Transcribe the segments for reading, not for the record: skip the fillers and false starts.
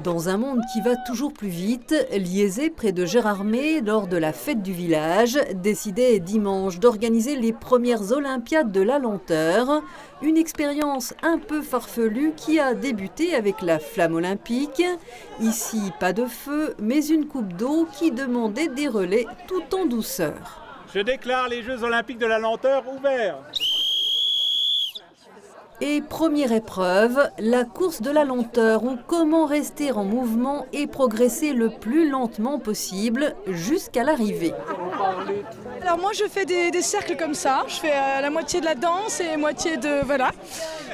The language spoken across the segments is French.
Dans un monde qui va toujours plus vite, Liezé, près de Gérardmer, lors de la fête du village, décidait dimanche d'organiser les premières Olympiades de la lenteur, une expérience un peu farfelue qui a débuté avec la flamme olympique. Ici, pas de feu, mais une coupe d'eau qui demandait des relais tout en douceur. Je déclare les Jeux Olympiques de la lenteur ouverts. Et première épreuve, la course de la lenteur, ou comment rester en mouvement et progresser le plus lentement possible jusqu'à l'arrivée. Alors moi je fais des cercles comme ça, je fais la moitié de la danse et moitié de... voilà.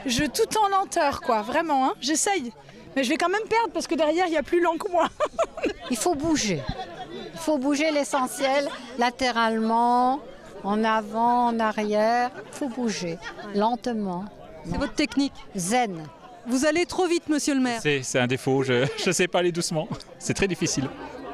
Tout en lenteur quoi, vraiment, hein, j'essaye. Mais je vais quand même perdre parce que derrière il y a plus lent que moi. Il faut bouger. Il faut bouger l'essentiel, latéralement, en avant, en arrière. Il faut bouger, lentement. C'est votre technique. Zen. Vous allez trop vite, monsieur le maire. C'est un défaut, je ne sais pas aller doucement. C'est très difficile.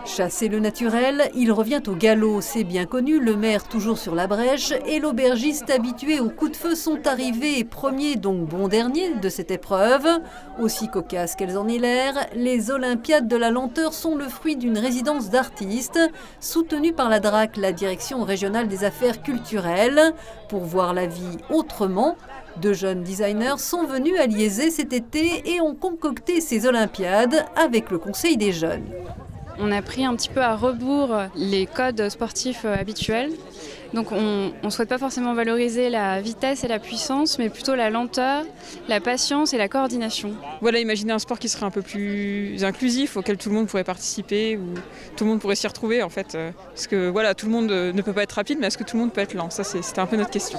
Chasser le naturel, il revient au galop, c'est bien connu, le maire toujours sur la brèche et l'aubergiste habitué au coup de feu sont arrivés premiers, donc bon dernier de cette épreuve. Aussi cocasses qu'elles en aient l'air, les Olympiades de la lenteur sont le fruit d'une résidence d'artistes soutenue par la DRAC, la Direction régionale des affaires culturelles, pour voir la vie autrement. De jeunes designers sont venus à Liezé cet été et ont concocté ces Olympiades avec le Conseil des jeunes. On a pris un petit peu à rebours les codes sportifs habituels. Donc on ne souhaite pas forcément valoriser la vitesse et la puissance, mais plutôt la lenteur, la patience et la coordination. Voilà, imaginez un sport qui serait un peu plus inclusif, auquel tout le monde pourrait participer, ou tout le monde pourrait s'y retrouver en fait. Parce que voilà, tout le monde ne peut pas être rapide, mais est-ce que tout le monde peut être lent? Ça, c'était un peu notre question.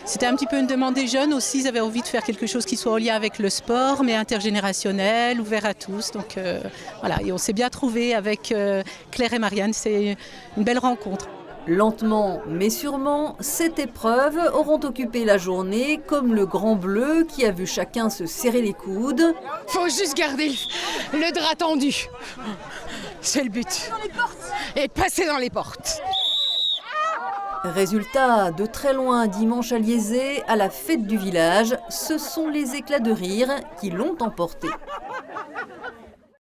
C'était un petit peu une demande des jeunes aussi, ils avaient envie de faire quelque chose qui soit en lien avec le sport, mais intergénérationnel, ouvert à tous. Donc voilà, et on s'est bien trouvé avec Claire et Marianne, c'est une belle rencontre. Lentement mais sûrement, cette épreuve auront occupé la journée comme le Grand Bleu qui a vu chacun se serrer les coudes. Faut juste garder le drap tendu, c'est le but. Et passer dans les portes. Résultat, de très loin dimanche à Liezé, à la fête du village, ce sont les éclats de rire qui l'ont emporté.